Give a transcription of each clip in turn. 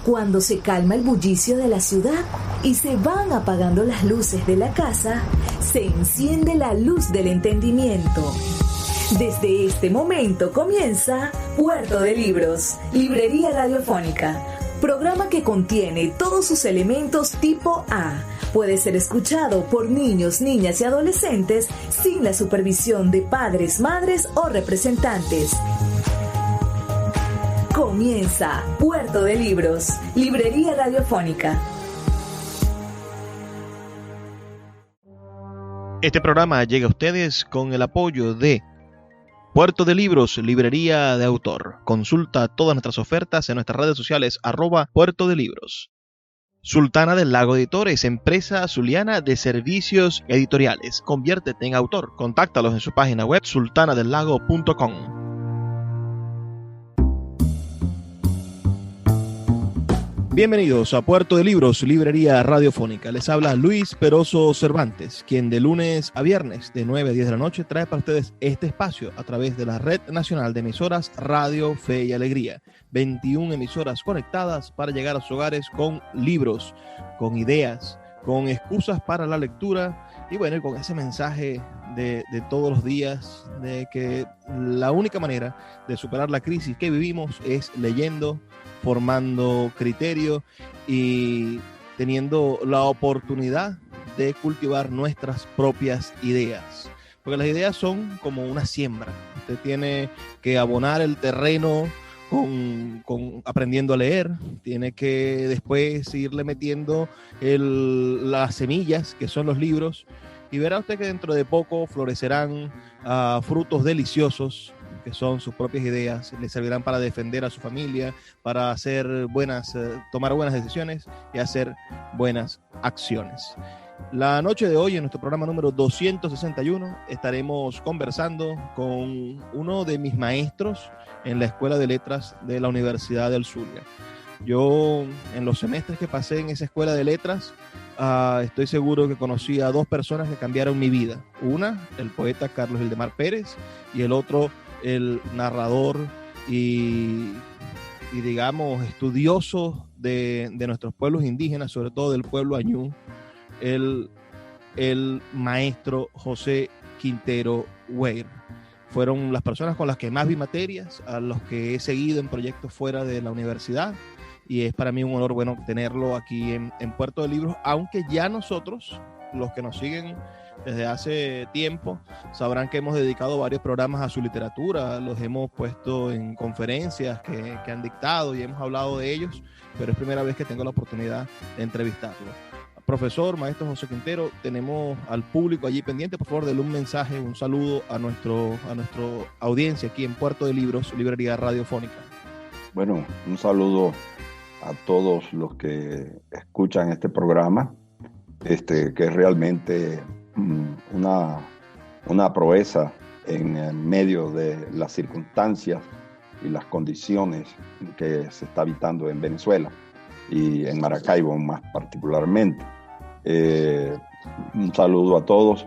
Cuando se calma el bullicio de la ciudad y se van apagando las luces de la casa, se enciende la luz del entendimiento. Desde este momento comienza Puerto de Libros, Librería Radiofónica, programa que contiene todos sus elementos tipo A. Puede ser escuchado por niños, niñas y adolescentes sin la supervisión de padres, madres o representantes. Comienza Puerto de Libros, Librería Radiofónica. Este programa llega a ustedes con el apoyo de Puerto de Libros, Librería de Autor. Consulta todas nuestras ofertas en nuestras redes sociales @Puerto de Libros. Sultana del Lago Editores, empresa zuliana de servicios editoriales. Conviértete en autor. Contáctalos en su página web sultanadelago.com. Bienvenidos a Puerto de Libros, Librería Radiofónica. Les habla Luis Peroso Cervantes, quien de lunes a viernes de 9 a 10 de la noche trae para ustedes este espacio a través de la Red Nacional de Emisoras Radio Fe y Alegría. 21 emisoras conectadas para llegar a sus hogares con libros, con ideas, con excusas para la lectura y bueno, con ese mensaje de todos los días de que la única manera de superar la crisis que vivimos es leyendo, formando criterio y teniendo la oportunidad de cultivar nuestras propias ideas. Porque las ideas son como una siembra. Usted tiene que abonar el terreno con aprendiendo a leer, tiene que después irle metiendo las semillas, que son los libros, y verá usted que dentro de poco florecerán frutos deliciosos, que son sus propias ideas, le servirán para defender a su familia, para hacer tomar buenas decisiones y hacer buenas acciones. La noche de hoy, en nuestro programa número 261, estaremos conversando con uno de mis maestros en la Escuela de Letras de la Universidad del Zulia. Yo, en los semestres que pasé en esa Escuela de Letras, estoy seguro que conocí a dos personas que cambiaron mi vida. Una, el poeta Carlos Ildemar Pérez, y el otro, el narrador y digamos, estudioso de nuestros pueblos indígenas, sobre todo del pueblo añú, el maestro José Quintero Weir. Fueron las personas con las que más vi materias, a los que he seguido en proyectos fuera de la universidad, y es para mí un honor, bueno, tenerlo aquí en Puerto de Libros, aunque ya nosotros, los que nos siguen desde hace tiempo, sabrán que hemos dedicado varios programas a su literatura, los hemos puesto en conferencias que han dictado y hemos hablado de ellos, pero es primera vez que tengo la oportunidad de entrevistarlo. Profesor, maestro José Quintero, tenemos al público allí pendiente. Por favor, denle un mensaje, un saludo a nuestra audiencia aquí en Puerto de Libros, Librería Radiofónica. Bueno, un saludo a todos los que escuchan este programa, que es realmente una proeza en medio de las circunstancias y las condiciones que se está habitando en Venezuela y en Maracaibo más particularmente. Un saludo a todos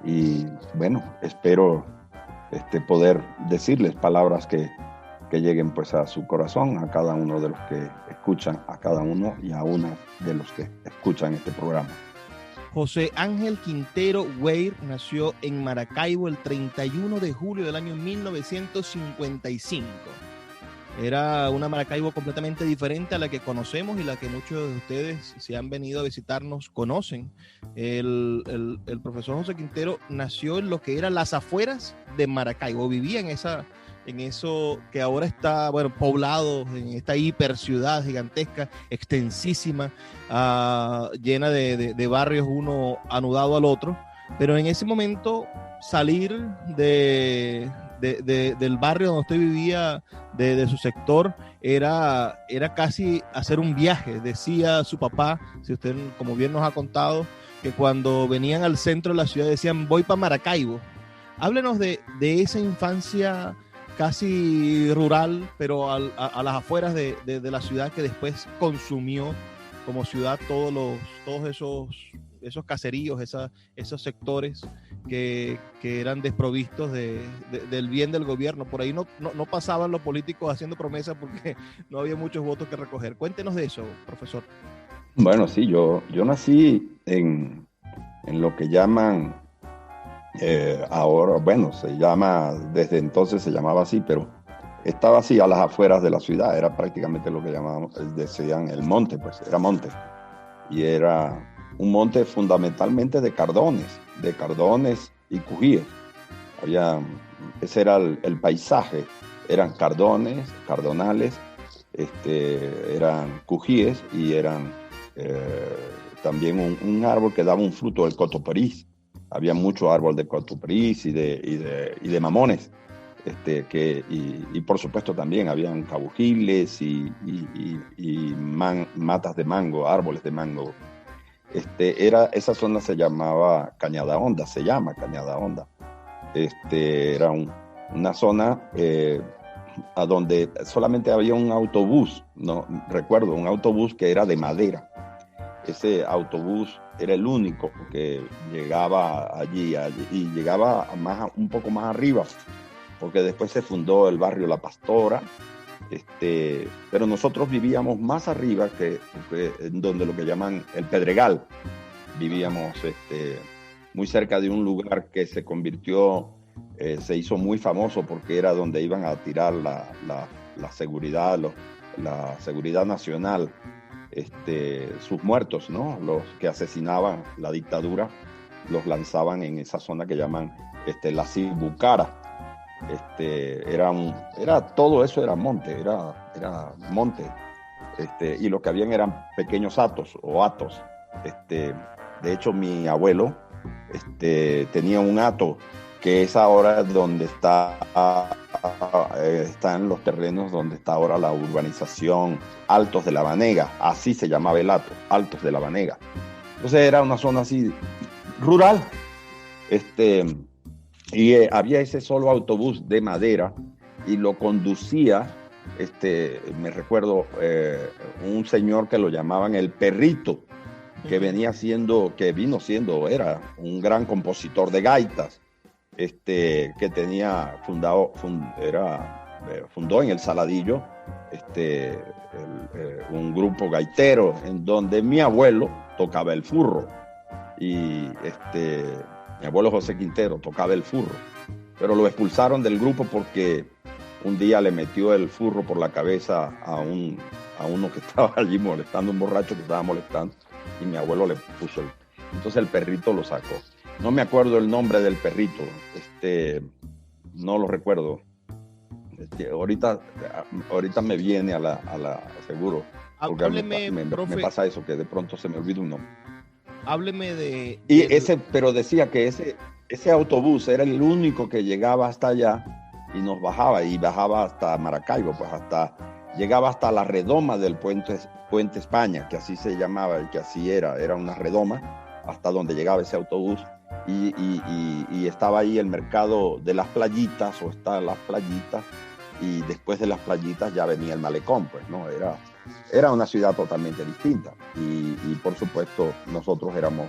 y bueno, espero poder decirles palabras que lleguen pues a su corazón, a cada uno de los que escuchan, a cada uno y a una de los que escuchan este programa. José Ángel Quintero Weir nació en Maracaibo el 31 de julio del año 1955. Era una Maracaibo completamente diferente a la que conocemos y la que muchos de ustedes, si han venido a visitarnos, conocen. El profesor José Quintero nació en lo que eran las afueras de Maracaibo, vivía en eso que ahora está, bueno, poblado, en esta hiperciudad gigantesca, extensísima, llena de barrios, uno anudado al otro. Pero en ese momento, salir del barrio donde usted vivía, de su sector, era casi hacer un viaje. Decía su papá, si usted, como bien nos ha contado, que cuando venían al centro de la ciudad decían, voy para Maracaibo. Háblenos de esa infancia casi rural, pero a las afueras de la ciudad, que después consumió como ciudad todos esos caseríos, esos sectores que eran desprovistos del bien del gobierno. Por ahí no pasaban los políticos haciendo promesas porque no había muchos votos que recoger. Cuéntenos de eso, profesor. Bueno, sí, yo nací en lo que llaman ahora, bueno, desde entonces se llamaba así, pero estaba así a las afueras de la ciudad, era prácticamente lo que decían el monte, pues era monte. Y era un monte fundamentalmente de cardones y cujíes. Ese era el paisaje, eran cardonales, eran cujíes y eran también un árbol que daba un fruto, el cotoperis. Había mucho árbol de cotoperis y de mamones. Y por supuesto también habían cabujiles y matas de mango, árboles de mango. Esa zona se llama Cañada Honda. Era una zona a donde solamente había un autobús, no recuerdo, un autobús que era de madera. Ese autobús era el único que llegaba allí y llegaba un poco más arriba, porque después se fundó el barrio La Pastora, pero nosotros vivíamos más arriba que donde lo que llaman el Pedregal. Vivíamos muy cerca de un lugar que se convirtió, se hizo muy famoso porque era donde iban a tirar la seguridad, la seguridad nacional, sus muertos, ¿no? Los que asesinaban la dictadura, los lanzaban en esa zona que llaman la Cibucara. Todo eso era monte, era monte, y lo que habían eran pequeños atos. De hecho, mi abuelo tenía un hato que es ahora donde está en los terrenos donde está ahora la urbanización Altos de la Banega, así se llamaba el hato, Altos de la Banega. Entonces era una zona así rural, y había ese solo autobús de madera y lo conducía, me recuerdo, un señor que lo llamaban el Perrito, que vino siendo, era un gran compositor de gaitas, que tenía fundó en el Saladillo un grupo gaitero en donde mi abuelo tocaba el furro y mi abuelo José Quintero tocaba el furro, pero lo expulsaron del grupo porque un día le metió el furro por la cabeza a uno que estaba allí molestando, un borracho que estaba molestando, y mi abuelo le puso entonces el Perrito lo sacó. No me acuerdo el nombre del perrito, no lo recuerdo. Ahorita me viene a la seguro, porque Hábleme, me pasa eso, que de pronto se me olvida un nombre. Hábleme de... Pero decía que ese autobús era el único que llegaba hasta allá y bajaba hasta Maracaibo, pues llegaba hasta la redoma del Puente España, que así se llamaba y que así era una redoma, hasta donde llegaba ese autobús. Y estaba ahí el mercado de las playitas, o estaban las playitas, y después de las playitas ya venía el malecón, pues, ¿no? Era una ciudad totalmente distinta, y por supuesto nosotros éramos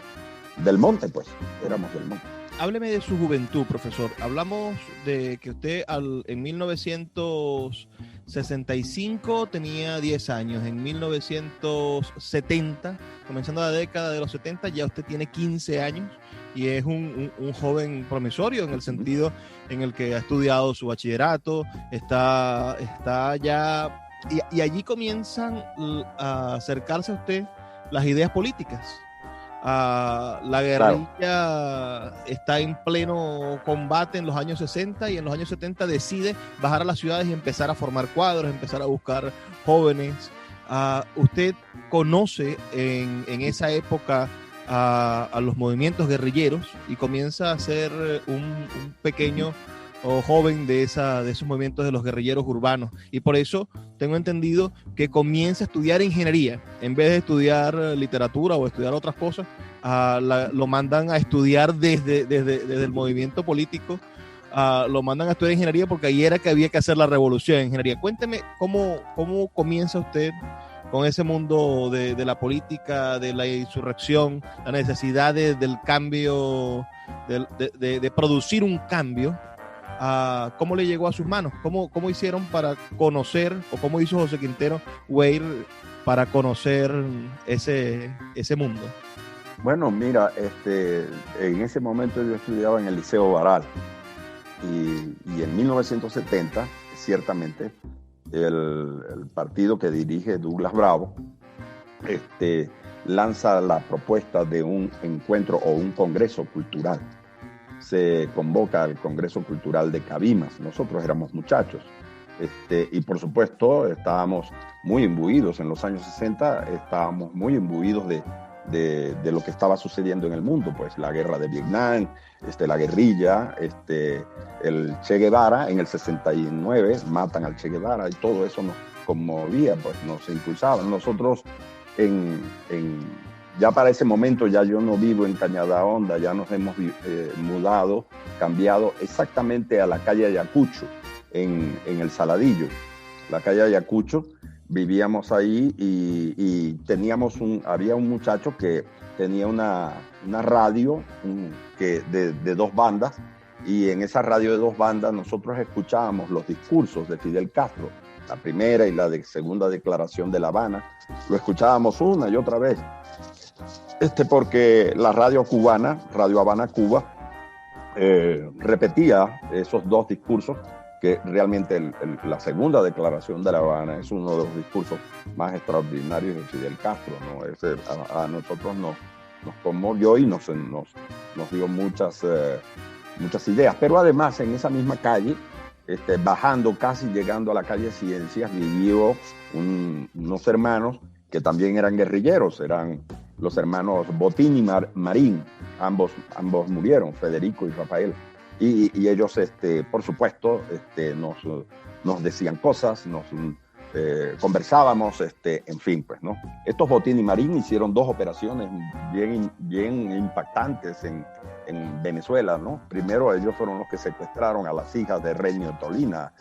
del monte, pues, éramos del monte. Hábleme de su juventud, profesor. Hablamos de que usted en 1965 tenía 10 años, en 1970, comenzando la década de los 70, ya usted tiene 15 años y es un joven promisorio en el sentido en el que ha estudiado su bachillerato, está ya, y allí comienzan a acercarse a usted las ideas políticas. La guerrilla está en pleno combate en los años 60 y en los años 70 decide bajar a las ciudades y empezar a formar cuadros, empezar a buscar jóvenes. Usted conoce en esa época a los movimientos guerrilleros y comienza a ser un pequeño o joven de esos movimientos de los guerrilleros urbanos, y por eso tengo entendido que comienza a estudiar ingeniería en vez de estudiar literatura o estudiar otras cosas. Lo mandan a estudiar desde el movimiento político, lo mandan a estudiar ingeniería porque ahí era que había que hacer la revolución en ingeniería. Cuénteme cómo comienza usted con ese mundo de la política, de la insurrección, la necesidad del cambio de producir un cambio, ¿cómo le llegó a sus manos? ¿Cómo hicieron para conocer, o cómo hizo José Quintero Weir para conocer ese mundo? Bueno, mira, en ese momento yo estudiaba en el Liceo Baral y en 1970, ciertamente, el partido que dirige Douglas Bravo lanza la propuesta de un encuentro o un congreso cultural. Se convoca al Congreso Cultural de Cabimas. Nosotros éramos muchachos y por supuesto estábamos muy imbuidos en los años 60, estábamos muy imbuidos de lo que estaba sucediendo en el mundo, pues la guerra de Vietnam, la guerrilla, el Che Guevara. En el 69 matan al Che Guevara y todo eso nos conmovía, pues nos impulsaba. Nosotros ya para ese momento ya yo no vivo en Cañada Honda, ya nos hemos mudado, cambiado exactamente a la calle Ayacucho, en el Saladillo. La calle Ayacucho, vivíamos ahí y había un muchacho que tenía una radio de 2 bandas, y en esa radio de 2 bandas nosotros escuchábamos los discursos de Fidel Castro, la primera y la segunda declaración de La Habana. Lo escuchábamos una y otra vez, porque la radio cubana, Radio Habana Cuba, repetía esos 2 discursos, que realmente la segunda declaración de La Habana es uno de los discursos más extraordinarios de Fidel Castro, ¿no? A nosotros nos conmovió y nos dio muchas ideas. Pero además, en esa misma calle, bajando, casi llegando a la calle Ciencias, vivió unos hermanos que también eran guerrilleros, eran los hermanos Botín y Marín. Ambos murieron, Federico y Rafael. Y ellos, por supuesto, nos decían cosas, conversábamos, en fin, pues, ¿no? Estos Botín y Marín hicieron 2 operaciones bien impactantes en Venezuela, ¿no? Primero, ellos fueron los que secuestraron a las hijas de Renio Tolina,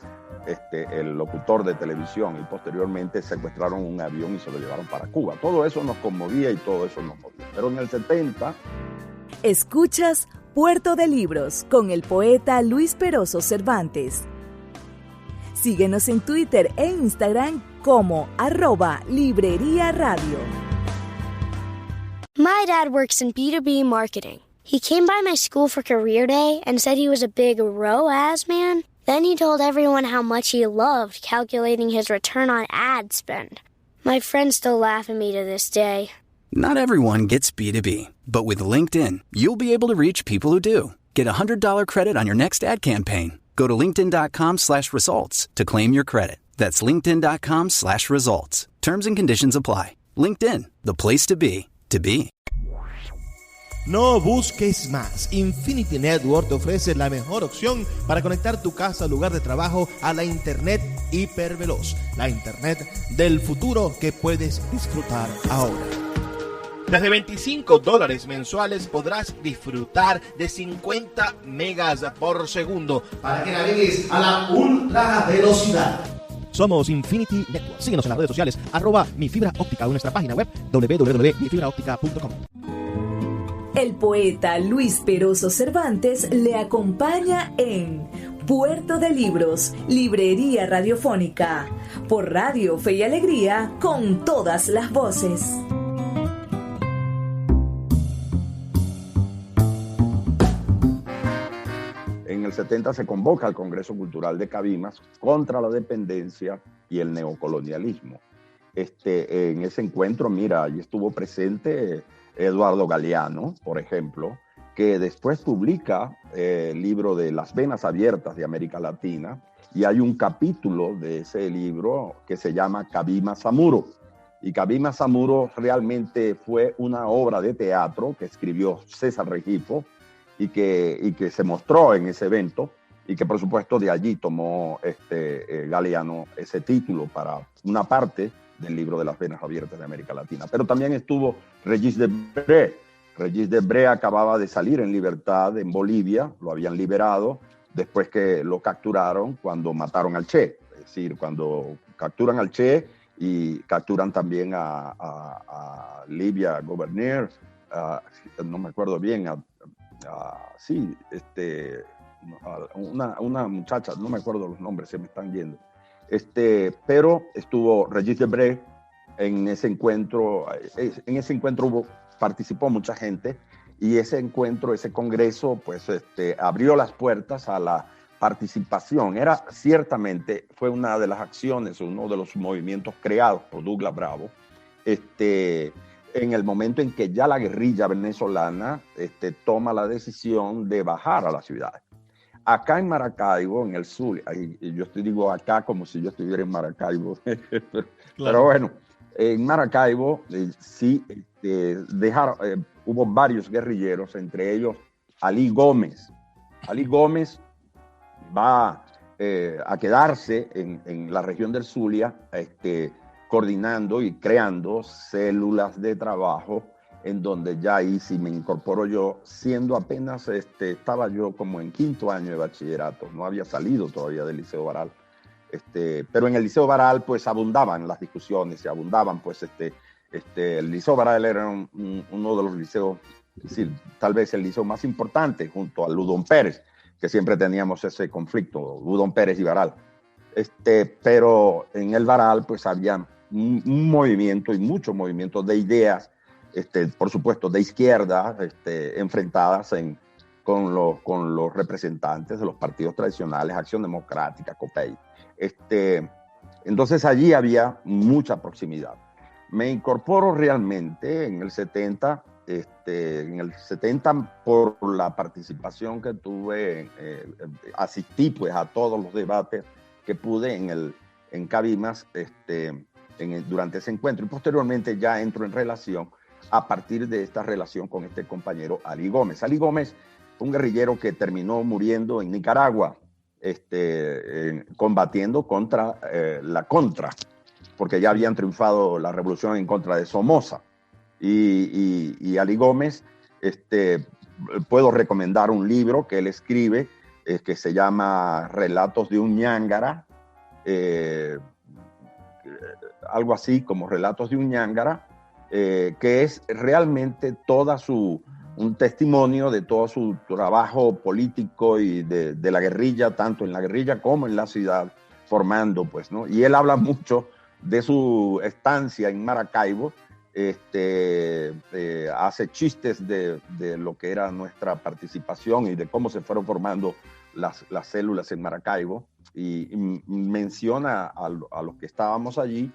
el locutor de televisión, y posteriormente secuestraron un avión y se lo llevaron para Cuba. Todo eso nos conmovía y todo eso nos movía. Pero en el 70... Escuchas Puerto de Libros con el poeta Luis Peroso Cervantes. Síguenos en Twitter e Instagram como @Librería Radio. My dad works in B2B marketing. He came by my school for career day and said he was a big ROAS man. Then he told everyone how much he loved calculating his return on ad spend. My friends still laugh at me to this day. Not everyone gets B2B, but with LinkedIn, you'll be able to reach people who do. Get a $100 credit on your next ad campaign. Go to linkedin.com/results to claim your credit. That's linkedin.com/results. Terms and conditions apply. LinkedIn, the place to be, to be. No busques más. Infinity Network te ofrece la mejor opción para conectar tu casa o lugar de trabajo a la internet hiperveloz. La internet del futuro que puedes disfrutar ahora. Desde $25 mensuales podrás disfrutar de 50 megas por segundo para que navegues a la ultra velocidad. Somos Infinity Network. Síguenos en las redes sociales @mifibra óptica o en nuestra página web www.mifibraoptica.com. El poeta Luis Peroso Cervantes le acompaña en Puerto de Libros, Librería Radiofónica, por Radio Fe y Alegría, con todas las voces. En el 70 se convoca al Congreso Cultural de Cabimas contra la dependencia y el neocolonialismo. En ese encuentro, mira, allí estuvo presente Eduardo Galeano, por ejemplo, que después publica el libro de Las Venas Abiertas de América Latina, y hay un capítulo de ese libro que se llama Cabimas Amuro. Y Cabimas Amuro realmente fue una obra de teatro que escribió César Regifo, y que se mostró en ese evento, y que por supuesto de allí tomó Galeano ese título para una parte del libro de Las Venas Abiertas de América Latina. Pero también estuvo Regis Debray. Regis Debray acababa de salir en libertad en Bolivia, lo habían liberado después que lo capturaron cuando mataron al Che. Es decir, cuando capturan al Che y capturan también a Livia Gouverneur, no me acuerdo bien, sí, una muchacha, no me acuerdo los nombres, se me están yendo. Pero estuvo Regis Debray en ese encuentro. En ese encuentro participó mucha gente, y ese encuentro, ese congreso, pues abrió las puertas a la participación. Ciertamente fue una de las acciones, uno de los movimientos creados por Douglas Bravo, en el momento en que ya la guerrilla venezolana toma la decisión de bajar a la ciudad. Acá en Maracaibo, en el sur, yo digo acá como si yo estuviera en Maracaibo, claro. Pero bueno, en Maracaibo sí hubo varios guerrilleros, entre ellos Ali Gómez. Ali Gómez va a quedarse en la región del Zulia, coordinando y creando células de trabajo, en donde ya ahí sí me incorporo yo, siendo apenas, estaba yo como en 5º año de bachillerato, no había salido todavía del Liceo Baral, pero en el Liceo Baral pues abundaban las discusiones, y abundaban pues el Liceo Baral era uno de los liceos, es decir, tal vez el liceo más importante junto a Ludón Pérez, que siempre teníamos ese conflicto, Ludón Pérez y Baral, pero en el Baral pues había un movimiento, y muchos movimientos de ideas, por supuesto de izquierda, enfrentadas con los representantes de los partidos tradicionales, Acción Democrática, COPEI. Entonces allí había mucha proximidad. Me incorporo realmente en el 70, por la participación que tuve, asistí pues a todos los debates que pude en Cabimas durante ese encuentro, y posteriormente ya entro en relación a partir de esta relación con este compañero Ali Gómez. Ali Gómez fue un guerrillero que terminó muriendo en Nicaragua, combatiendo contra la Contra, porque ya habían triunfado la revolución en contra de Somoza. Y Ali Gómez, puedo recomendar un libro que él escribe, que se llama Relatos de un ñángara, algo así como Relatos de un ñángara, que es realmente un testimonio de todo su trabajo político y de la guerrilla, tanto en la guerrilla como en la ciudad, formando, pues, ¿no? Y él habla mucho de su estancia en Maracaibo, hace chistes de lo que era nuestra participación y de cómo se fueron formando las células en Maracaibo, y menciona a los que estábamos allí,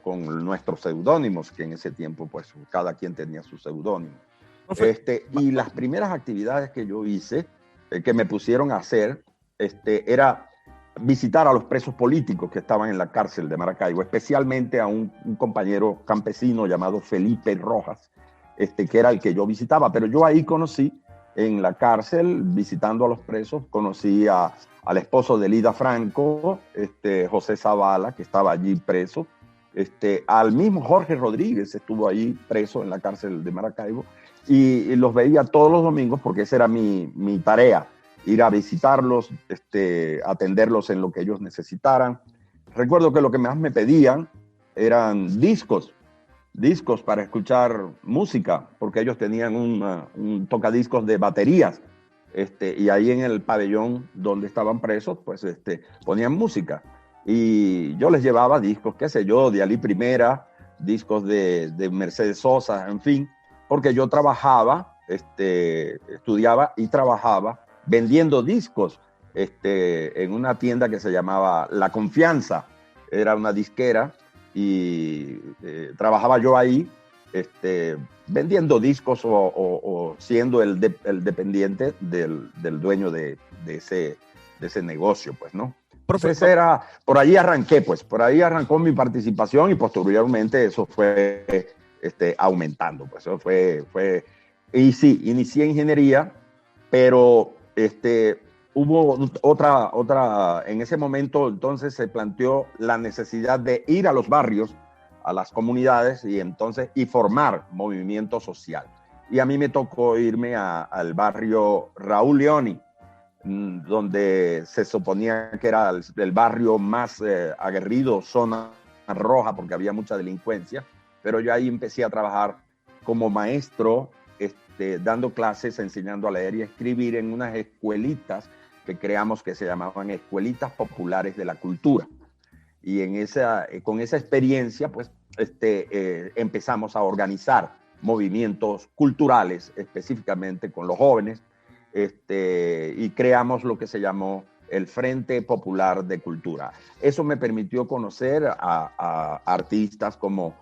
con nuestros seudónimos, que en ese tiempo pues cada quien tenía su seudónimo. Y las primeras actividades que yo hice, que me pusieron a hacer, era visitar a los presos políticos que estaban en la cárcel de Maracaibo, especialmente a un compañero campesino llamado Felipe Rojas, que era el que yo visitaba. Pero yo ahí conocí, en la cárcel, visitando a los presos, conocí al esposo de Lida Franco, José Zavala, que estaba allí preso, al mismo Jorge Rodríguez estuvo allí preso en la cárcel de Maracaibo, y los veía todos los domingos porque esa era mi tarea, ir a visitarlos, atenderlos en lo que ellos necesitaran. Recuerdo que lo que más me pedían eran discos para escuchar música, porque ellos tenían un tocadiscos de baterías, y ahí en el pabellón donde estaban presos, pues ponían música, y yo les llevaba discos, qué sé yo, de Ali Primera, discos de Mercedes Sosa, en fin, porque yo trabajaba, estudiaba y trabajaba vendiendo discos, en una tienda que se llamaba La Confianza, era una disquera, y trabajaba yo ahí, vendiendo discos o siendo el dependiente del dueño de ese negocio, pues, ¿no? Entonces por ahí arranqué, pues, por ahí arrancó mi participación, y posteriormente eso fue aumentando, pues, eso fue, y sí, inicié ingeniería, pero hubo otra, en ese momento entonces se planteó la necesidad de ir a los barrios, a las comunidades, y formar movimiento social. Y a mí me tocó irme al barrio Raúl Leoni, donde se suponía que era el barrio más aguerrido, zona roja, porque había mucha delincuencia, pero yo ahí empecé a trabajar como maestro, dando clases, enseñando a leer y escribir en unas escuelitas que creamos que se llamaban Escuelitas Populares de la Cultura. Y con esa experiencia, pues, empezamos a organizar movimientos culturales, específicamente con los jóvenes, y creamos lo que se llamó el Frente Popular de Cultura. Eso me permitió conocer a artistas como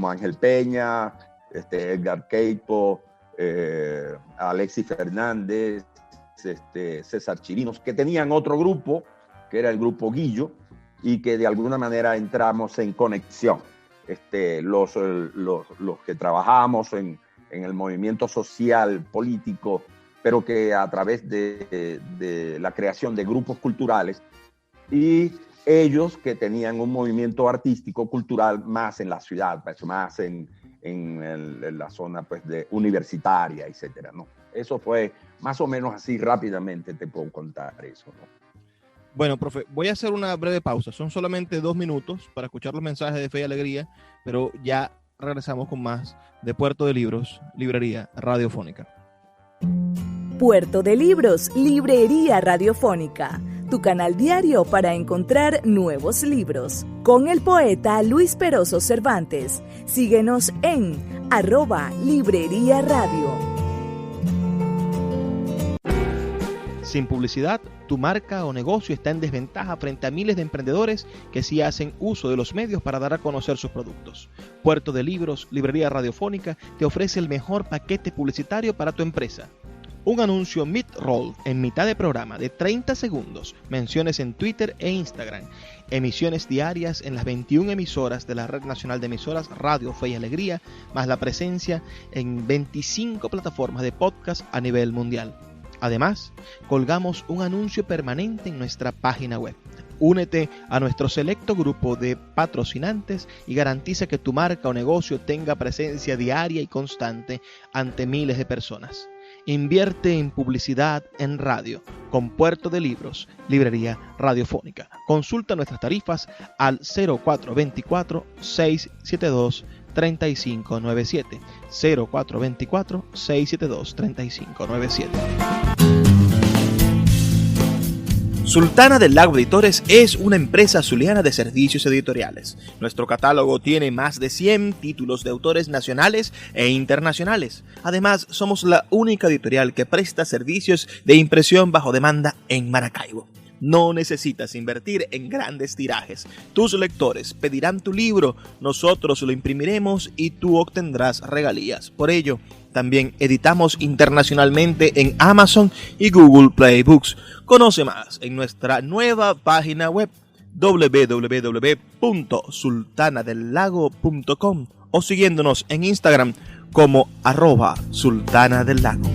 Ángel Peña, Edgar Queipo, Alexis Fernández, César Chirinos, que tenían otro grupo, que era el Grupo Guillo, y que de alguna manera entramos en conexión. Los que trabajamos en el movimiento social, político, pero que a través de la creación de grupos culturales, y ellos que tenían un movimiento artístico, cultural, más en la ciudad, pues, más en la zona, pues, universitaria, etcétera, ¿no? Eso fue más o menos así, rápidamente te puedo contar eso, ¿no? Bueno, profe, voy a hacer una breve pausa. Son solamente 2 minutos para escuchar los mensajes de Fe y Alegría, pero ya regresamos con más de Puerto de Libros, Librería Radiofónica. Puerto de Libros, Librería Radiofónica, tu canal diario para encontrar nuevos libros. Con el poeta Luis Peroso Cervantes. Síguenos en @Librería Radio. Sin publicidad, tu marca o negocio está en desventaja frente a miles de emprendedores que sí hacen uso de los medios para dar a conocer sus productos. Puerto de Libros, Librería Radiofónica, te ofrece el mejor paquete publicitario para tu empresa. Un anuncio mid-roll en mitad de programa de 30 segundos, menciones en Twitter e Instagram, emisiones diarias en las 21 emisoras de la Red Nacional de Emisoras Radio Fe y Alegría, más la presencia en 25 plataformas de podcast a nivel mundial. Además, colgamos un anuncio permanente en nuestra página web. Únete a nuestro selecto grupo de patrocinantes y garantiza que tu marca o negocio tenga presencia diaria y constante ante miles de personas. Invierte en publicidad en radio con Puerto de Libros, Librería Radiofónica. Consulta nuestras tarifas al 0424-672-3597. 0424-672-3597. Sultana del Lago Editores es una empresa zuliana de servicios editoriales. Nuestro catálogo tiene más de 100 títulos de autores nacionales e internacionales. Además, somos la única editorial que presta servicios de impresión bajo demanda en Maracaibo. No necesitas invertir en grandes tirajes. Tus lectores pedirán tu libro, nosotros lo imprimiremos y tú obtendrás regalías. Por ello, también editamos internacionalmente en Amazon y Google Play Books. Conoce más en nuestra nueva página web www.sultanadelago.com o siguiéndonos en Instagram como @sultanadelago.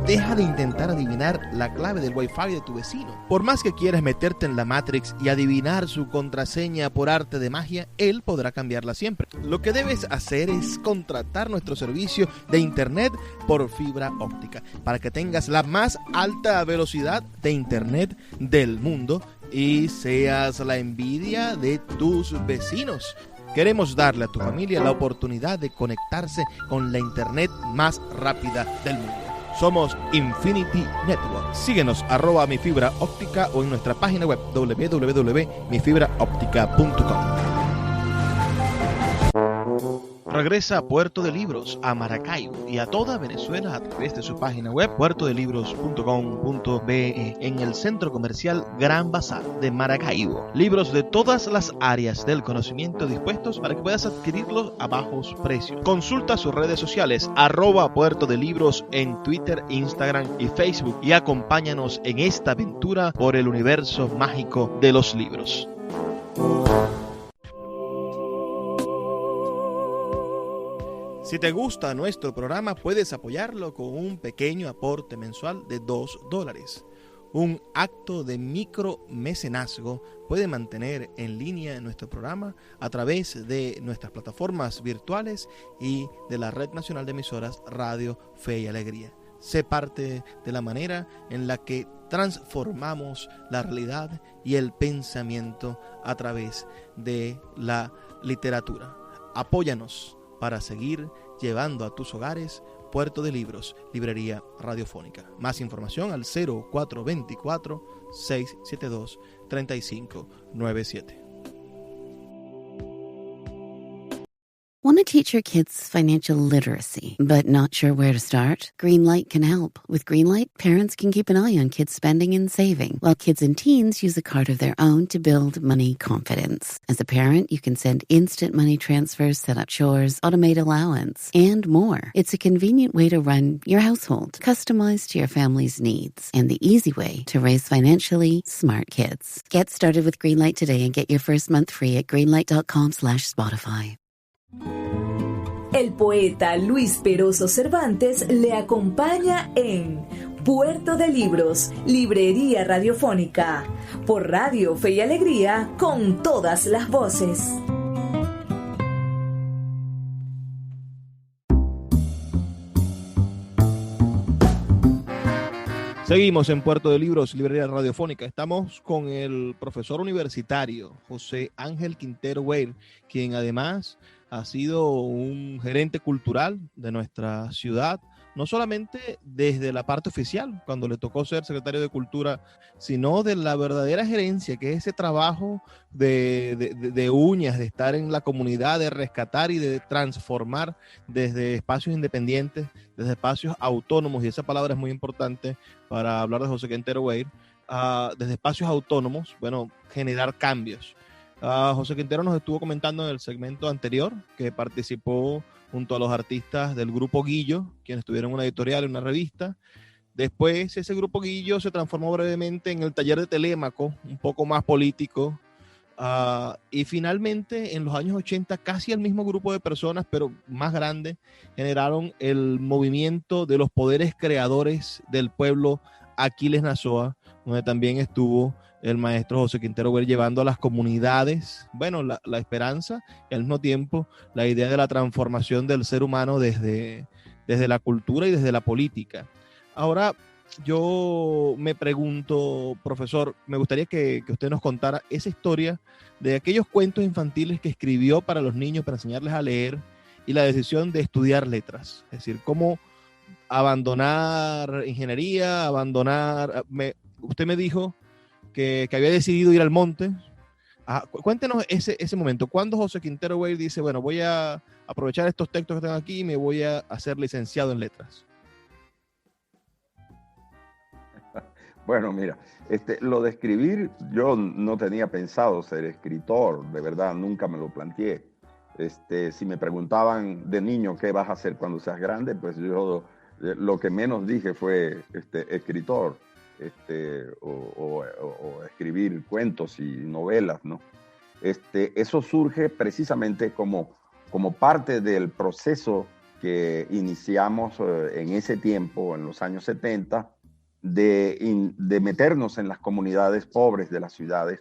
Deja de intentar adivinar la clave del Wi-Fi de tu vecino. Por más que quieras meterte en la Matrix y adivinar su contraseña por arte de magia, él podrá cambiarla siempre. Lo que debes hacer es contratar nuestro servicio de internet por fibra óptica para que tengas la más alta velocidad de internet del mundo y seas la envidia de tus vecinos. Queremos darle a tu familia la oportunidad de conectarse con la internet más rápida del mundo. Somos Infinity Network. Síguenos @mifibraoptica o en nuestra página web www.mifibraoptica.com. Regresa a Puerto de Libros, a Maracaibo y a toda Venezuela a través de su página web puertodelibros.com.be en el centro comercial Gran Bazar de Maracaibo. Libros de todas las áreas del conocimiento dispuestos para que puedas adquirirlos a bajos precios. Consulta sus redes sociales @Puerto de Libros en Twitter, Instagram y Facebook y acompáñanos en esta aventura por el universo mágico de los libros. Si te gusta nuestro programa, puedes apoyarlo con un pequeño aporte mensual de $2. Un acto de micromecenazgo puede mantener en línea nuestro programa a través de nuestras plataformas virtuales y de la Red Nacional de Emisoras Radio Fe y Alegría. Sé parte de la manera en la que transformamos la realidad y el pensamiento a través de la literatura. Apóyanos para seguir llevando a tus hogares Puerto de Libros, librería radiofónica. Más información al 0424-672-3597. Want to teach your kids financial literacy, but not sure where to start? Greenlight can help. With Greenlight, parents can keep an eye on kids' spending and saving, while kids and teens use a card of their own to build money confidence. As a parent, you can send instant money transfers, set up chores, automate allowance, and more. It's a convenient way to run your household, customized to your family's needs, and the easy way to raise financially smart kids. Get started with Greenlight today and get your first month free at greenlight.com/Spotify. El poeta Luis Peroso Cervantes le acompaña en Puerto de Libros, librería radiofónica, por Radio Fe y Alegría, con todas las voces. Seguimos en Puerto de Libros, librería radiofónica. Estamos con el profesor universitario José Ángel Quintero Weir, quien además ha sido un gerente cultural de nuestra ciudad, no solamente desde la parte oficial, cuando le tocó ser secretario de Cultura, sino de la verdadera gerencia, que es ese trabajo de uñas, de estar en la comunidad, de rescatar y de transformar desde espacios independientes, desde espacios autónomos, y esa palabra es muy importante para hablar de José Quintero Weir, desde espacios autónomos, bueno, generar cambios. José Quintero nos estuvo comentando en el segmento anterior que participó junto a los artistas del Grupo Guillo, quienes tuvieron una editorial en una revista. Después ese Grupo Guillo se transformó brevemente en el Taller de Telémaco, un poco más político, y finalmente en los años 80 casi el mismo grupo de personas, pero más grande, generaron el movimiento de los poderes creadores del pueblo Aquiles Nazoa, donde también estuvo el maestro José Quintero Weir llevando a las comunidades, bueno, la esperanza y al mismo tiempo la idea de la transformación del ser humano desde la cultura y desde la política. Ahora, yo me pregunto, profesor, me gustaría que usted nos contara esa historia de aquellos cuentos infantiles que escribió para los niños, para enseñarles a leer, y la decisión de estudiar letras. Es decir, cómo abandonar ingeniería, usted me dijo que había decidido ir al monte. Cuéntenos ese momento. ¿Cuándo José Quintero Weir dice, bueno, voy a aprovechar estos textos que tengo aquí y me voy a hacer licenciado en letras? Bueno, mira, lo de escribir, yo no tenía pensado ser escritor, de verdad, nunca me lo planteé. Si me preguntaban de niño qué vas a hacer cuando seas grande, pues yo lo que menos dije fue escritor. O escribir cuentos y novelas, ¿no? Eso surge precisamente como parte del proceso que iniciamos en ese tiempo, en los años 70, de meternos en las comunidades pobres de las ciudades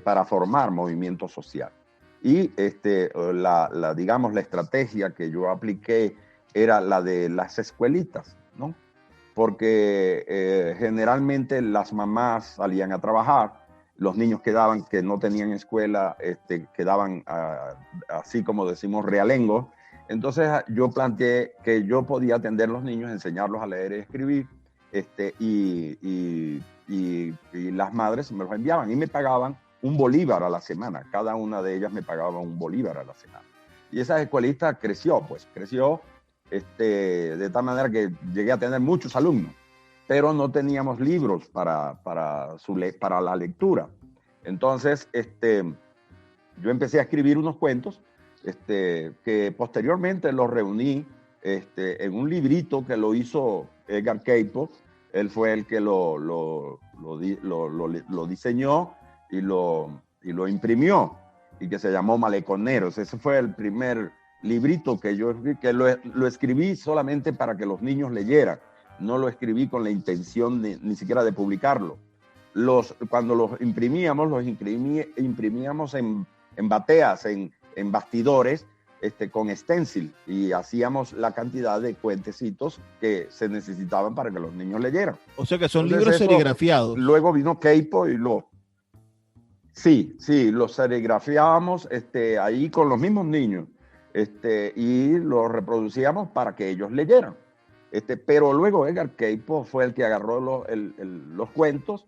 para formar movimiento social. Y digamos, la estrategia que yo apliqué era la de las escuelitas, ¿no? Porque generalmente las mamás salían a trabajar, los niños que no tenían escuela, quedaban así como decimos realengos. Entonces yo planteé que yo podía atender a los niños, enseñarlos a leer y escribir, y las madres me los enviaban y me pagaban $1 a la semana. Cada una de ellas me pagaba $1 a la semana. Y esa escuelita creció de tal manera que llegué a tener muchos alumnos, pero no teníamos libros para la lectura. Entonces, yo empecé a escribir unos cuentos que posteriormente los reuní en un librito que lo hizo Edgar Queipo. Él fue el que lo diseñó y lo imprimió, y que se llamó Maleconeros. Ese fue el primer librito que yo lo escribí solamente para que los niños leyeran. No lo escribí con la intención ni siquiera de publicarlo. Cuando los imprimíamos en bateas, en bastidores, con stencil, y hacíamos la cantidad de cuentecitos que se necesitaban para que los niños leyeran. O sea que son libros serigrafiados. Luego vino Queipo y Sí, los serigrafiábamos ahí con los mismos niños. y lo reproducíamos para que ellos leyeran. Pero luego Edgar Cayce fue el que agarró los cuentos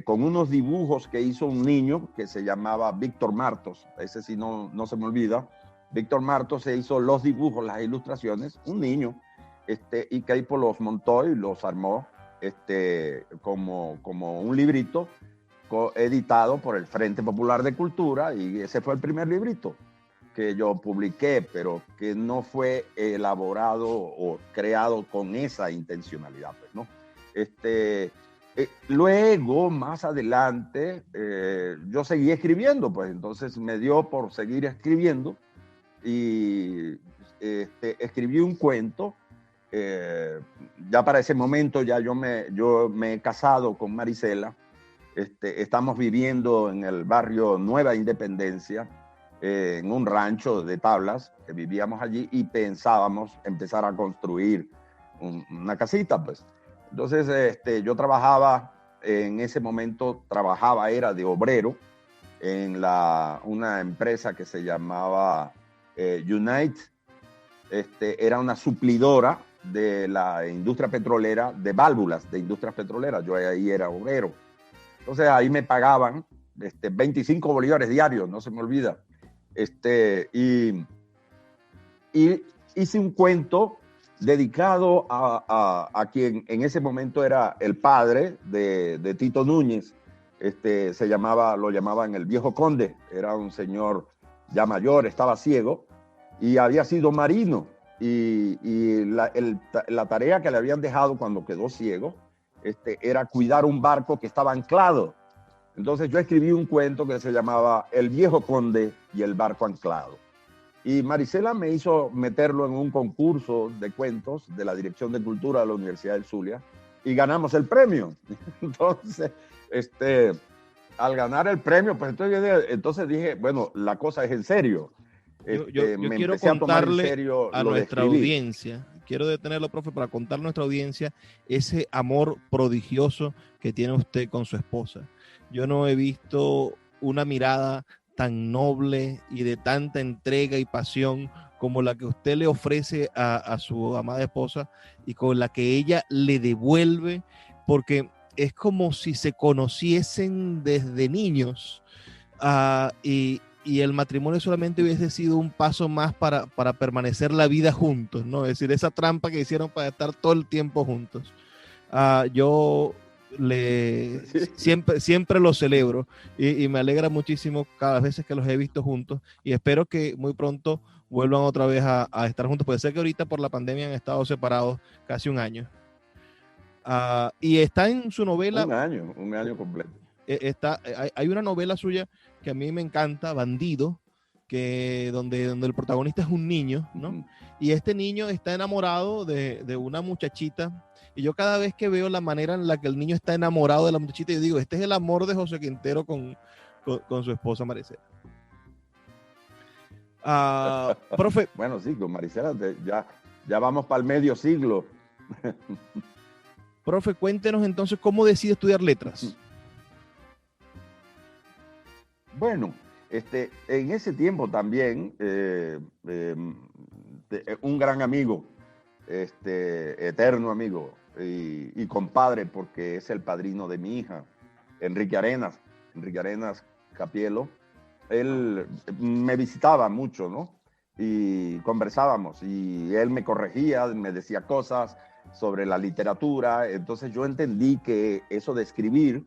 con unos dibujos que hizo un niño que se llamaba Víctor Martos. Ese sí no se me olvida. Víctor Martos se hizo los dibujos, las ilustraciones, un niño, y Cayce los montó y los armó como un librito editado por el Frente Popular de Cultura, y ese fue el primer librito que yo publiqué, pero que no fue elaborado o creado con esa intencionalidad, pues, ¿no? Luego, más adelante, yo seguí escribiendo, pues entonces me dio por seguir escribiendo y escribí un cuento. Ya para ese momento ya yo me he casado con Marisela. Estamos viviendo en el barrio Nueva Independencia, en un rancho de tablas que vivíamos allí, y pensábamos empezar a construir una casita, pues. Entonces, yo trabajaba, en ese momento era de obrero en una empresa que se llamaba Unite. Era una suplidora de la industria petrolera, de válvulas de industrias petroleras. Yo ahí era obrero. Entonces ahí me pagaban 25 bolívares diarios, no se me olvida. Y hice un cuento dedicado a quien en ese momento era el padre de Tito Núñez. Lo llamaban el viejo conde. Era un señor ya mayor, estaba ciego y había sido marino. Y la tarea que le habían dejado cuando quedó ciego era cuidar un barco que estaba anclado. Entonces yo escribí un cuento que se llamaba El viejo conde y el barco anclado. Y Marisela me hizo meterlo en un concurso de cuentos de la Dirección de Cultura de la Universidad del Zulia y ganamos el premio. Entonces, al ganar el premio, pues entonces dije, bueno, la cosa es en serio. Yo me quiero empecé a tomar en contarle serio a lo de nuestra escribir. audiencia, quiero detenerlo, profe, para contarle a nuestra audiencia ese amor prodigioso que tiene usted con su esposa. Yo no he visto una mirada tan noble y de tanta entrega y pasión como la que usted le ofrece a su amada esposa y con la que ella le devuelve, porque es como si se conociesen desde niños, y el matrimonio solamente hubiese sido un paso más para permanecer la vida juntos, ¿no? Es decir, esa trampa que hicieron para estar todo el tiempo juntos. Yo siempre lo celebro y me alegra muchísimo cada vez que los he visto juntos, y espero que muy pronto vuelvan otra vez a estar juntos. Puede ser que ahorita por la pandemia han estado separados casi un año. Y está en su novela. Un año completo. Hay una novela suya que a mí me encanta, Bandido, donde el protagonista es un niño, ¿no? Uh-huh. Y este niño está enamorado de una muchachita, y yo cada vez que veo la manera en la que el niño está enamorado de la muchachita, yo digo, este es el amor de José Quintero con su esposa Marisela. Profe. Bueno, sí, con Marisela ya vamos para el medio siglo. Profe, cuéntenos entonces cómo decide estudiar letras. Bueno, en ese tiempo también un gran amigo, eterno amigo y compadre, porque es el padrino de mi hija, Enrique Arenas Capielo. Él me visitaba mucho, ¿no? Y conversábamos, y él me corregía, me decía cosas sobre la literatura. Entonces yo entendí que eso de escribir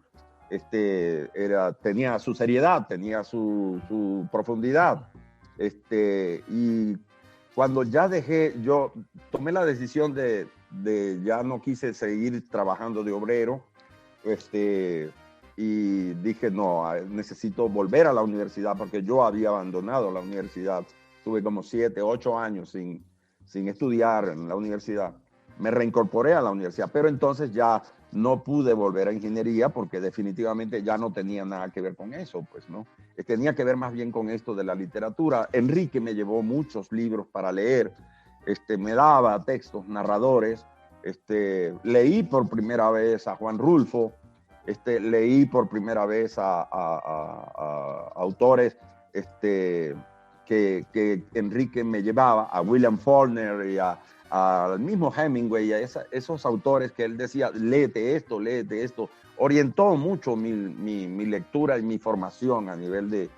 tenía su seriedad, tenía su profundidad. Y cuando ya yo tomé la decisión de ya no quise seguir trabajando de obrero, y dije, no, necesito volver a la universidad, porque yo había abandonado la universidad. Tuve como 7, 8 años sin estudiar en la universidad. Me reincorporé a la universidad, pero entonces ya no pude volver a ingeniería porque definitivamente ya no tenía nada que ver con eso, pues, ¿no? Tenía que ver más bien con esto de la literatura. Enrique me llevó muchos libros para leer, me daba textos, narradores, leí por primera vez a Juan Rulfo, leí por primera vez a autores que Enrique me llevaba, a William Faulkner y al mismo Hemingway, a esos autores que él decía, léete esto, orientó mucho mi lectura y mi formación a nivel de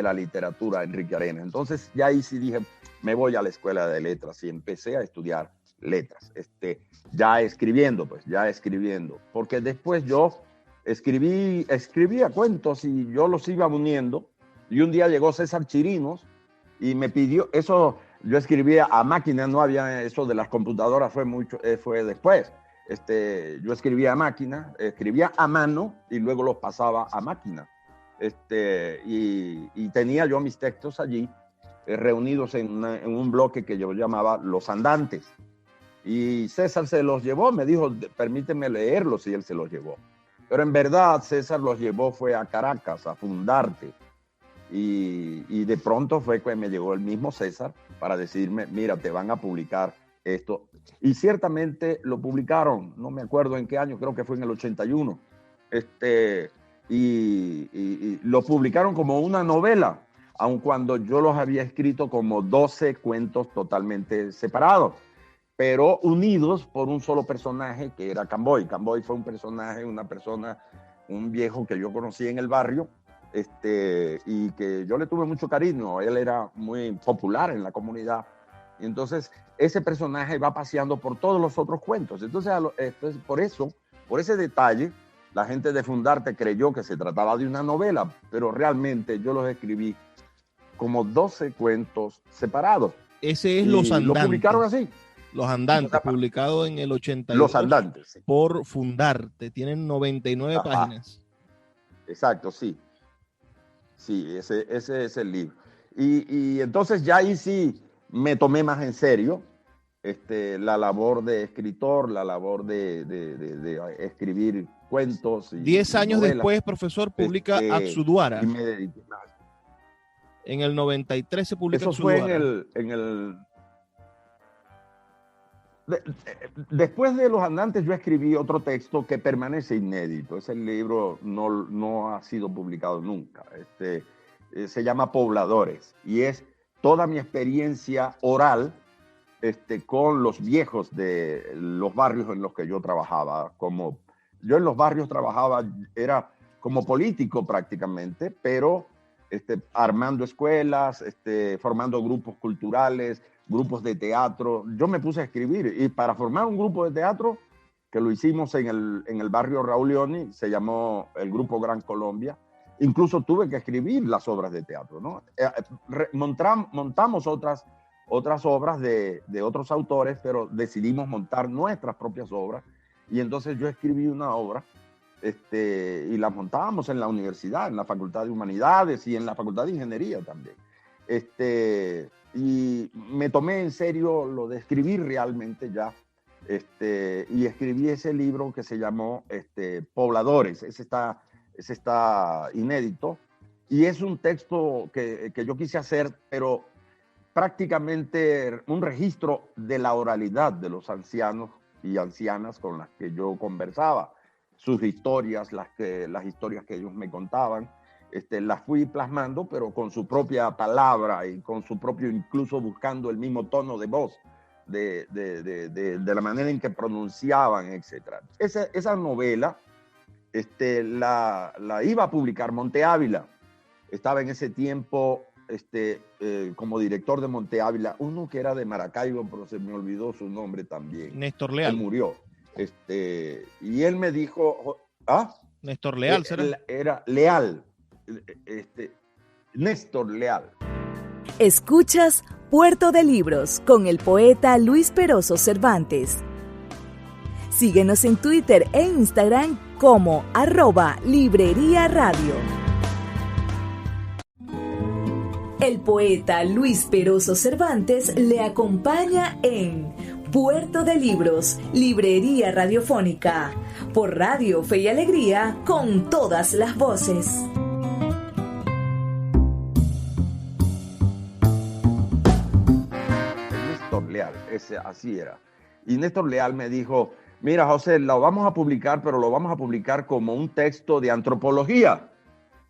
la literatura, Enrique Arenas. Entonces ya ahí sí dije, me voy a la escuela de letras y empecé a estudiar letras, ya escribiendo, porque después yo escribía cuentos y yo los iba uniendo, y un día llegó César Chirinos y me pidió, eso yo escribía a máquina, no había eso de las computadoras, fue después. Yo escribía a máquina, escribía a mano y luego los pasaba a máquina. Y tenía yo mis textos allí reunidos en un bloque que yo llamaba Los Andantes. Y César se los llevó, me dijo, permíteme leerlos, y él se los llevó. Pero en verdad César los llevó, fue a Caracas, a Fundarte. Y de pronto fue que me llegó el mismo César para decirme, mira, te van a publicar esto. Y ciertamente lo publicaron, no me acuerdo en qué año, creo que fue en el 81. Y lo publicaron como una novela, aun cuando yo los había escrito como 12 cuentos totalmente separados, pero unidos por un solo personaje que era Camboy. Camboy fue un personaje, un viejo que yo conocí en el barrio, y que yo le tuve mucho cariño. Él era muy popular en la comunidad. Y entonces ese personaje va paseando por todos los otros cuentos. Entonces, por ese detalle, la gente de Fundarte creyó que se trataba de una novela, pero realmente yo los escribí como 12 cuentos separados. Ese es Los Andantes. Lo publicaron así. Los Andantes, publicado en el 82. Los Andantes, sí. Por Fundarte. Tienen 99 páginas. Exacto, sí. Sí, ese es el libro. Y entonces ya ahí sí me tomé más en serio la labor de escritor, la labor de escribir cuentos. 10 años después, profesor, publica Atsuduara. Y me dediqué más. En el 93 se publica Eso Atsuduara. Fue después de Los Andantes yo escribí otro texto que permanece inédito. Ese libro no ha sido publicado nunca. Se llama Pobladores y es toda mi experiencia oral con los viejos de los barrios en los que yo trabajaba. Yo en los barrios trabajaba, era como político prácticamente, pero armando escuelas, formando grupos culturales, grupos de teatro. Yo me puse a escribir, y para formar un grupo de teatro, que lo hicimos en el barrio Raúl Leoni, se llamó el Grupo Gran Colombia, incluso tuve que escribir las obras de teatro, ¿no? Montamos otras obras de otros autores, pero decidimos montar nuestras propias obras, y entonces yo escribí una obra, y la montábamos en la universidad, en la Facultad de Humanidades y en la Facultad de Ingeniería también. Y me tomé en serio lo de escribir realmente ya, y escribí ese libro que se llamó Pobladores. Ese está inédito, y es un texto que yo quise hacer, pero prácticamente un registro de la oralidad de los ancianos y ancianas con las que yo conversaba, sus historias, las historias que ellos me contaban. Las fui plasmando, pero con su propia palabra y con su propio, incluso buscando el mismo tono de voz, de la manera en que pronunciaban, etc. Esa novela la iba a publicar Monte Ávila. Estaba en ese tiempo como director de Monte Ávila, uno que era de Maracaibo, pero se me olvidó su nombre también. Néstor Leal. Él murió. Y él me dijo... ¿Ah? Néstor Leal, ¿será? Era Leal. Néstor Leal. Escuchas Puerto de Libros con el poeta Luis Peroso Cervantes. Síguenos en Twitter e Instagram como @Librería Radio. El poeta Luis Peroso Cervantes le acompaña en Puerto de Libros, Librería Radiofónica, por Radio Fe y Alegría, con todas las voces. Néstor Leal, así era. Y Néstor Leal me dijo, mira, José, lo vamos a publicar, pero lo vamos a publicar como un texto de antropología.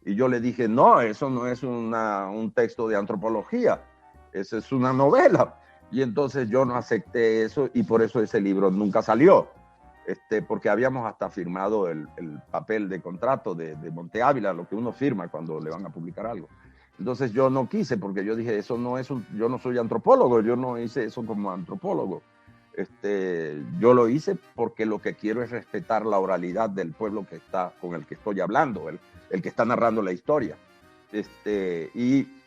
Y yo le dije, no, eso no es un texto de antropología. esa es una novela. Y entonces yo no acepté eso y por eso ese libro nunca salió. Porque habíamos hasta firmado el papel de contrato de Monte Ávila, lo que uno firma cuando le van a publicar algo. Entonces yo no quise, porque yo dije, eso no es yo no soy antropólogo, yo no hice eso como antropólogo. Yo lo hice porque lo que quiero es respetar la oralidad del pueblo con el que estoy hablando, el que está narrando la historia.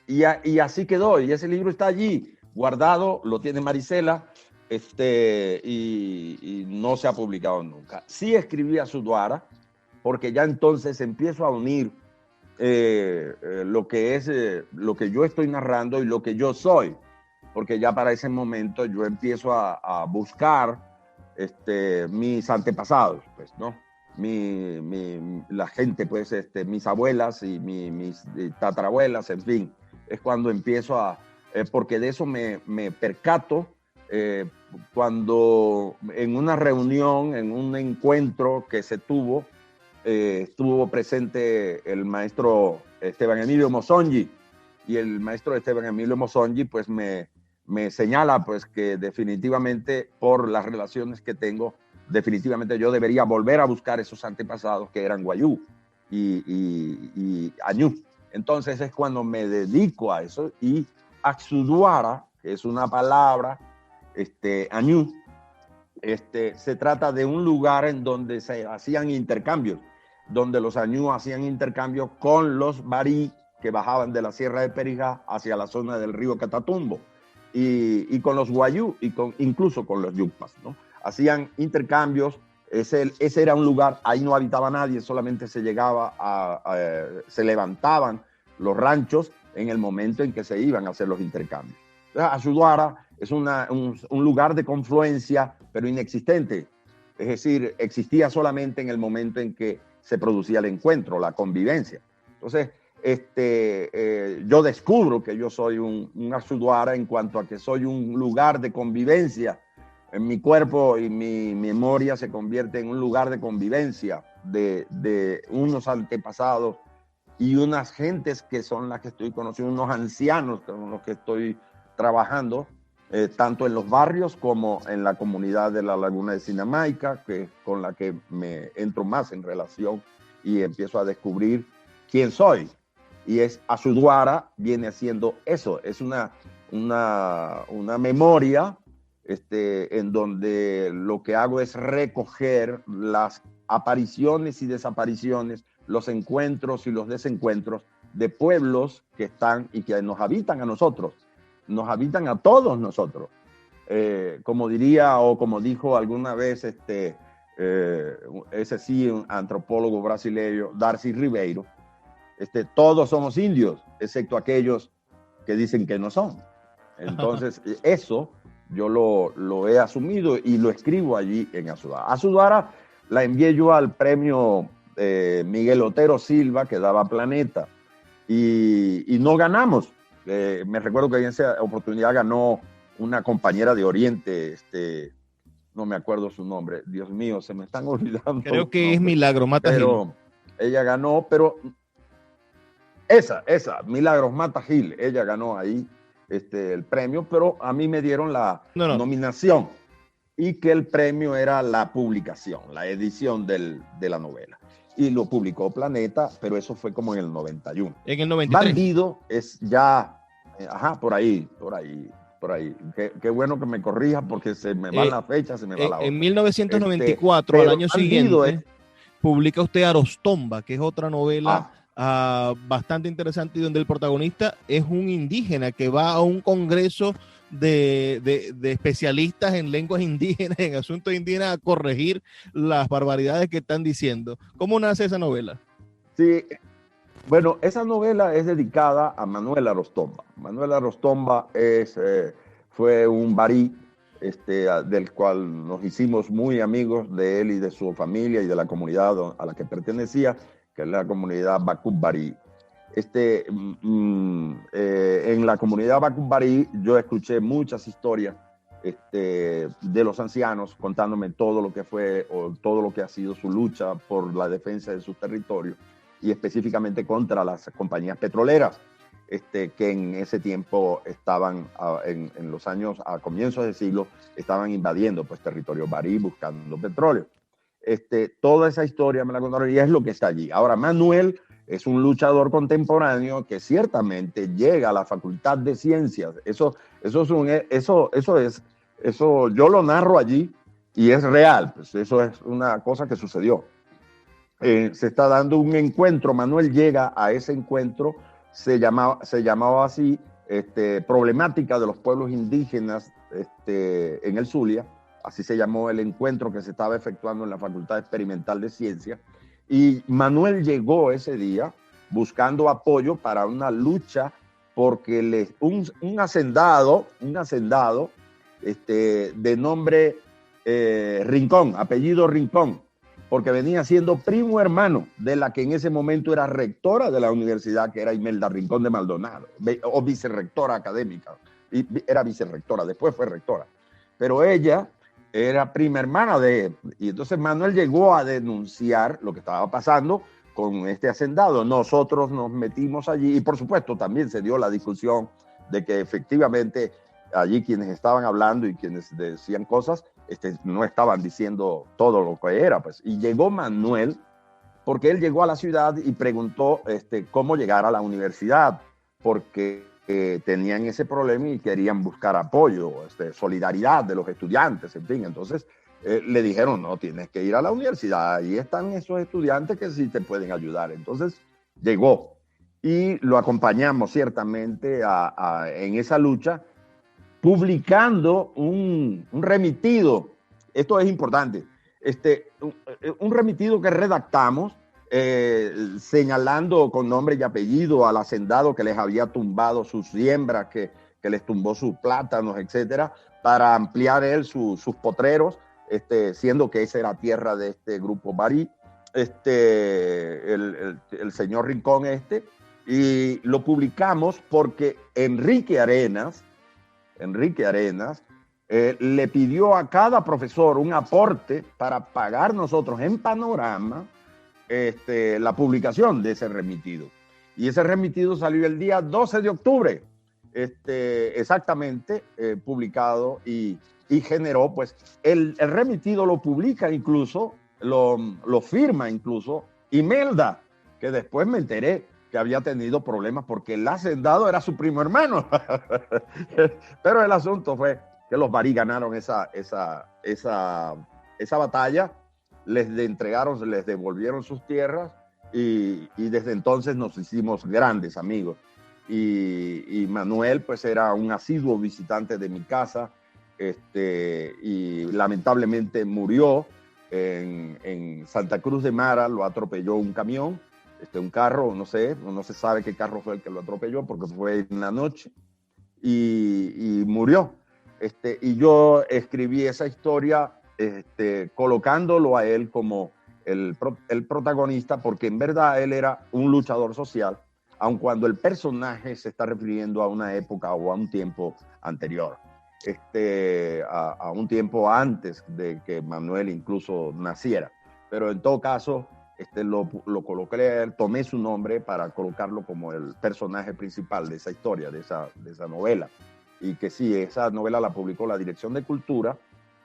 Y así quedó, y ese libro está allí, guardado, lo tiene Marisela, y no se ha publicado nunca. Sí escribí Azuara, porque ya entonces empiezo a unir lo que yo estoy narrando y lo que yo soy, porque ya para ese momento yo empiezo a buscar mis antepasados, pues, ¿no? La gente, pues, mis abuelas y mis tatarabuelas, en fin, es cuando empiezo porque de eso me percato cuando en una reunión, en un encuentro que se tuvo, estuvo presente el maestro Esteban Emilio Mosongi, y el maestro Esteban Emilio Mosongi pues me señala pues que definitivamente por las relaciones que tengo, definitivamente yo debería volver a buscar esos antepasados que eran Guayú y Añú. Entonces es cuando me dedico a eso, y Axuduara, que es una palabra Añú, se trata de un lugar en donde se hacían intercambios, donde los Añú hacían intercambios con los barí que bajaban de la Sierra de Perijá hacia la zona del río Catatumbo, y con los Guayú, y incluso con los Yucpas, ¿no? Hacían intercambios. Ese era un lugar, ahí no habitaba nadie, solamente se se levantaban los ranchos en el momento en que se iban a hacer los intercambios. Azuara es un lugar de confluencia, pero inexistente. Es decir, existía solamente en el momento en que se producía el encuentro, la convivencia. Entonces, yo descubro que yo soy un Azuara en cuanto a que soy un lugar de convivencia. En mi cuerpo y mi memoria se convierte en un lugar de convivencia de unos antepasados y unas gentes que son las que estoy conociendo, unos ancianos con los que estoy trabajando, tanto en los barrios como en la comunidad de la Laguna de Sinamaica, con la que me entro más en relación y empiezo a descubrir quién soy. Y Azuara viene haciendo eso, es una memoria en donde lo que hago es recoger las apariciones y desapariciones, los encuentros y los desencuentros de pueblos que están y que nos habitan a nosotros, nos habitan a todos nosotros. Como diría o como dijo alguna vez ese sí, un antropólogo brasileño, Darcy Ribeiro, todos somos indios, excepto aquellos que dicen que no son. Entonces, eso yo lo he asumido y lo escribo allí en Azuara. Azuara la envié yo al premio Miguel Otero Silva, que daba Planeta, y no ganamos. Me recuerdo que en esa oportunidad ganó una compañera de Oriente, no me acuerdo su nombre, Dios mío, se me están olvidando. Creo que es Milagros Mata Gil. Ella ganó, pero esa, Milagros Mata Gil, ella ganó ahí el premio, pero a mí me dieron la nominación, y que el premio era la publicación, la edición de la novela. Y lo publicó Planeta, pero eso fue como en el 91. En el 93. Bandido es ya, por ahí. Qué bueno que me corrijas porque se me van las fechas, se me va la hora. En 1994, al año siguiente, publica usted Arostomba, que es otra novela bastante interesante, y donde el protagonista es un indígena que va a un congreso de especialistas en lenguas indígenas, en asuntos indígenas, a corregir las barbaridades que están diciendo. ¿Cómo nace esa novela? Sí, bueno, esa novela es dedicada a Manuel Arostomba. Manuel Arostomba fue un barí del cual nos hicimos muy amigos de él y de su familia y de la comunidad a la que pertenecía, que es la comunidad Bacubbarí. En la comunidad Bacubbarí yo escuché muchas historias de los ancianos contándome todo lo que fue o todo lo que ha sido su lucha por la defensa de sus territorios y específicamente contra las compañías petroleras. que en ese tiempo estaban, en los años, a comienzos del siglo, estaban invadiendo pues territorio barí buscando petróleo. Toda esa historia me la contaron y es lo que está allí. Ahora, Manuel es un luchador contemporáneo que ciertamente llega a la Facultad de Ciencias. Eso yo lo narro allí y es real. Pues eso es una cosa que sucedió. Se está dando un encuentro. Manuel llega a ese encuentro. Se llamaba así, Problemática de los Pueblos Indígenas en el Zulia. Así se llamó el encuentro que se estaba efectuando en la Facultad Experimental de Ciencias. Y Manuel llegó ese día buscando apoyo para una lucha porque un hacendado de nombre Rincón, apellido Rincón, porque venía siendo primo hermano de la que en ese momento era rectora de la universidad, que era Imelda Rincón de Maldonado, o vicerrectora académica. Y era vicerrectora, después fue rectora. Pero ella era prima hermana de él. Y entonces Manuel llegó a denunciar lo que estaba pasando con este hacendado. Nosotros nos metimos allí y por supuesto también se dio la discusión de que efectivamente allí quienes estaban hablando y quienes decían cosas no estaban diciendo todo lo que era, pues. Y llegó Manuel porque él llegó a la ciudad y preguntó cómo llegar a la universidad, porque tenían ese problema y querían buscar apoyo, solidaridad de los estudiantes, en fin. Entonces le dijeron, no, tienes que ir a la universidad, ahí están esos estudiantes que sí te pueden ayudar. Entonces llegó y lo acompañamos ciertamente en esa lucha, publicando un remitido. Esto es importante. Un remitido que redactamos señalando con nombre y apellido al hacendado que les había tumbado sus siembras, que les tumbó sus plátanos, etcétera, para ampliar él sus potreros, siendo que esa era tierra de este grupo barí, el señor Rincón y lo publicamos porque Enrique Arenas le pidió a cada profesor un aporte para pagar nosotros en Panorama la publicación de ese remitido. Y ese remitido salió el día 12 de octubre, exactamente, publicado y generó, pues, el remitido lo publica incluso, lo firma incluso Imelda, que después me enteré que había tenido problemas porque el hacendado era su primo hermano. Pero el asunto fue que los barí ganaron esa batalla, les devolvieron sus tierras y desde entonces nos hicimos grandes amigos. Y Manuel pues era un asiduo visitante de mi casa y lamentablemente murió en Santa Cruz de Mara, lo atropelló un camión. Un carro, no se sabe qué carro fue el que lo atropelló porque fue en la noche y murió. Y yo escribí esa historia colocándolo a él como el protagonista, porque en verdad él era un luchador social, aun cuando el personaje se está refiriendo a una época o a un tiempo anterior, a un tiempo antes de que Manuel incluso naciera. Pero en todo caso, lo coloqué, tomé su nombre para colocarlo como el personaje principal de esa historia, de esa novela. Y que sí, esa novela la publicó la Dirección de Cultura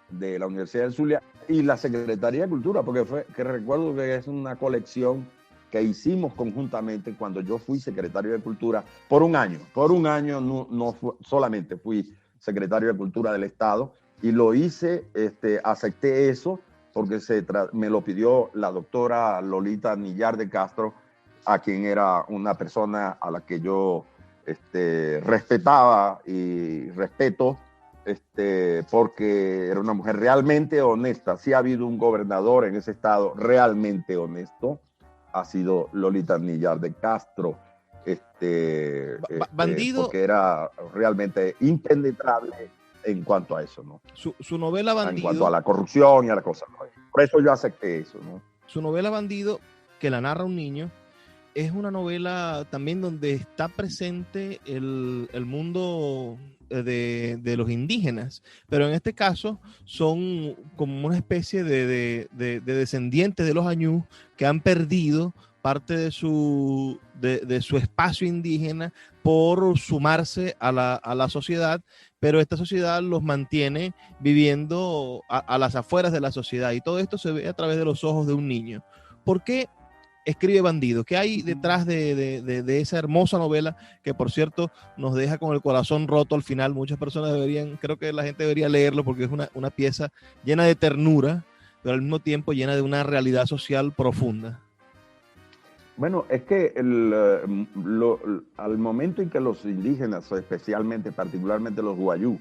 de la Universidad del Zulia y la Secretaría de Cultura, porque recuerdo que es una colección que hicimos conjuntamente cuando yo fui secretario de Cultura por un año. Por un año no solamente fui secretario de Cultura del Estado y lo hice, acepté eso, porque me lo pidió la doctora Lolita Nillar de Castro, a quien era una persona a la que yo respetaba y respeto, porque era una mujer realmente honesta. Sí ha habido un gobernador en ese estado realmente honesto, ha sido Lolita Nillar de Castro, Bandido, porque era realmente impenetrable en cuanto a eso, ¿no? Su novela Bandido. En cuanto a la corrupción y a la cosa, ¿no? Por eso yo acepté eso, ¿no? Su novela Bandido, que la narra un niño, es una novela también donde está presente el mundo de los indígenas, pero en este caso son como una especie de descendientes de los Añú que han perdido parte de su espacio indígena por sumarse a la sociedad, pero esta sociedad los mantiene viviendo a las afueras de la sociedad, y todo esto se ve a través de los ojos de un niño. ¿Por qué escribe Bandido? ¿Qué hay detrás de esa hermosa novela que, por cierto, nos deja con el corazón roto al final? Muchas personas creo que la gente debería leerlo, porque es una pieza llena de ternura, pero al mismo tiempo llena de una realidad social profunda. Bueno, es que al momento en que los indígenas, especialmente, particularmente los guayú,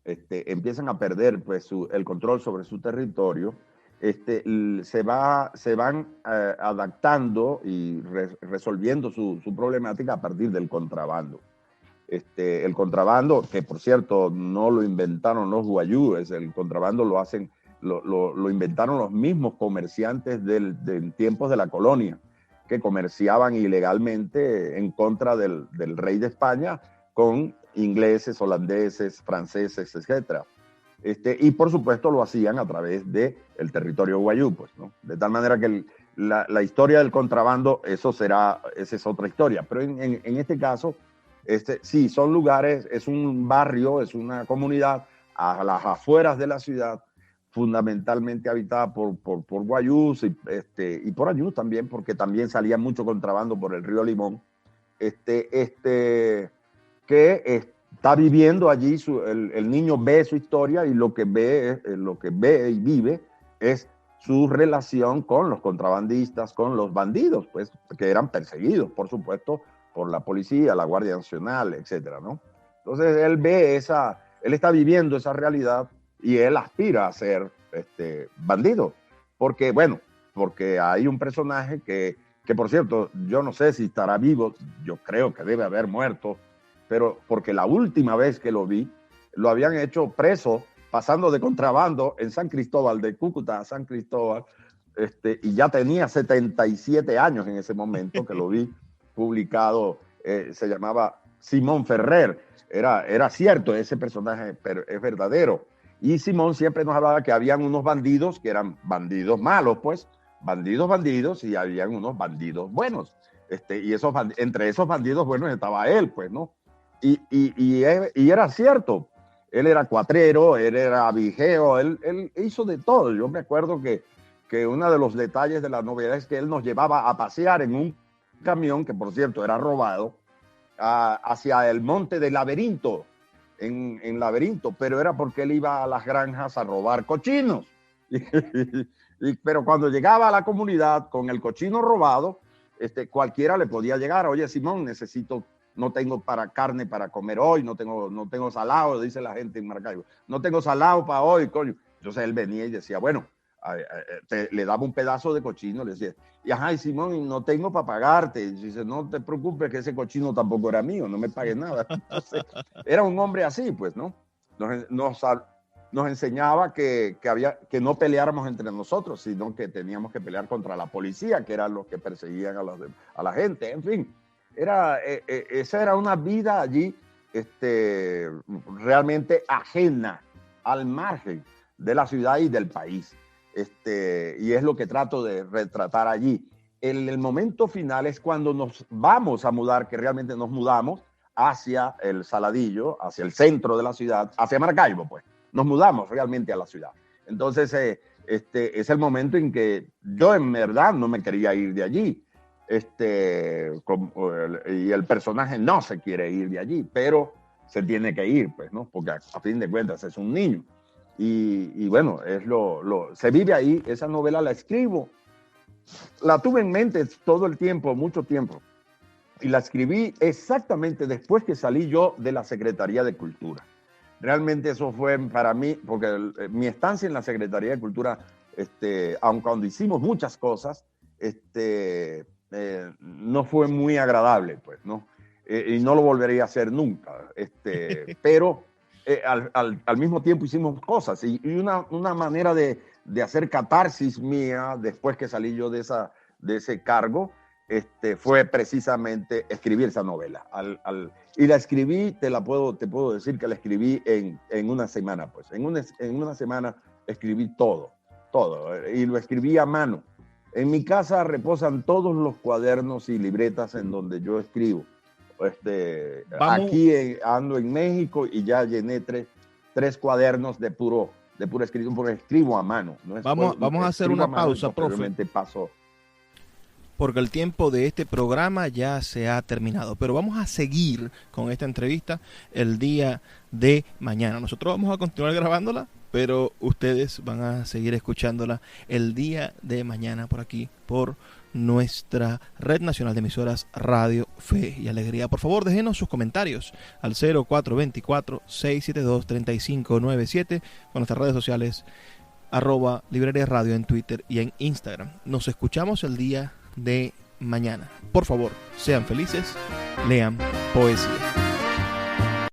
empiezan a perder pues, el control sobre su territorio, se van adaptando y resolviendo su problemática a partir del contrabando. El contrabando, que por cierto no lo inventaron los guayúes, el contrabando lo inventaron los mismos comerciantes de tiempos de la colonia, que comerciaban ilegalmente en contra del rey de España con ingleses, holandeses, franceses, etc. Y por supuesto lo hacían a través del territorio guayú, pues, ¿no? De tal manera que la historia del contrabando, esa es otra historia. Pero en este caso, sí, son lugares, es un barrio, es una comunidad a las afueras de la ciudad, fundamentalmente habitada por guayús y por ayús también, porque también salía mucho contrabando por el río Limón, que está viviendo allí, el niño ve su historia, y lo que ve y vive es su relación con los contrabandistas, con los bandidos, pues, que eran perseguidos, por supuesto, por la policía, la Guardia Nacional, etcétera, ¿no? Entonces él está viviendo esa realidad, y él aspira a ser bandido, porque hay un personaje que por cierto, yo no sé si estará vivo, yo creo que debe haber muerto, pero porque la última vez que lo vi, lo habían hecho preso, pasando de contrabando en San Cristóbal, de Cúcuta a San Cristóbal, y ya tenía 77 años en ese momento que lo vi publicado, se llamaba Simón Ferrer, era cierto, ese personaje es verdadero. Y Simón siempre nos hablaba que habían unos bandidos que eran bandidos malos, pues, bandidos, y habían unos bandidos buenos. Y entre esos bandidos buenos estaba él, pues, ¿no? Y era cierto. Él era cuatrero, él era vigeo, él hizo de todo. Yo me acuerdo que uno de los detalles de la novela es que él nos llevaba a pasear en un camión, que por cierto era robado, hacia el monte de Laberinto, en Laberinto, pero era porque él iba a las granjas a robar cochinos. Pero cuando llegaba a la comunidad con el cochino robado, cualquiera le podía llegar. Oye, Simón, no tengo carne para comer hoy, no tengo salado, dice la gente en Maracaibo. No tengo salado para hoy, coño. Entonces él venía y decía, bueno, le daba un pedazo de cochino, le decía, y Simón, no tengo para pagarte. Y dice, no te preocupes, que ese cochino tampoco era mío, no me pagues nada. Entonces, era un hombre así, pues, ¿no? Nos enseñaba que no peleáramos entre nosotros, sino que teníamos que pelear contra la policía, que eran los que perseguían a la gente. En fin, esa era una vida allí realmente ajena, al margen de la ciudad y del país. Y es lo que trato de retratar allí. El momento final es cuando nos vamos a mudar, que realmente nos mudamos hacia el Saladillo, hacia el centro de la ciudad, hacia Maracaibo, pues. Nos mudamos realmente a la ciudad. Entonces, es el momento en que yo en verdad no me quería ir de allí. Y el personaje no se quiere ir de allí, pero se tiene que ir, pues, ¿no? Porque a fin de cuentas es un niño. Y bueno, se vive ahí. Esa novela la escribo. La tuve en mente todo el tiempo, mucho tiempo. Y la escribí exactamente después que salí yo de la Secretaría de Cultura. Realmente eso fue para mí, porque mi estancia en la Secretaría de Cultura, aun cuando hicimos muchas cosas, no fue muy agradable, pues, ¿no? Y no lo volvería a hacer nunca. Pero al mismo tiempo hicimos cosas. Y una manera de hacer catarsis mía después que salí yo de ese cargo, fue precisamente escribir esa novela. Y la escribí, te puedo decir que la escribí en una semana, pues. En una semana escribí todo. Y lo escribí a mano. En mi casa reposan todos los cuadernos y libretas en donde yo escribo. Aquí ando en México y ya llené tres cuadernos de pura escritura, porque escribo a mano. Vamos a hacer una pausa, profe. Paso. Porque el tiempo de este programa ya se ha terminado. Pero vamos a seguir con esta entrevista el día de mañana. Nosotros vamos a continuar grabándola, pero ustedes van a seguir escuchándola el día de mañana por aquí, por nuestra red nacional de emisoras Radio Fe y Alegría. Por favor, déjenos sus comentarios al 0424-672-3597 con nuestras redes sociales @Librería Radio en Twitter y en Instagram. Nos escuchamos el día de mañana. Por favor, sean felices, lean poesía.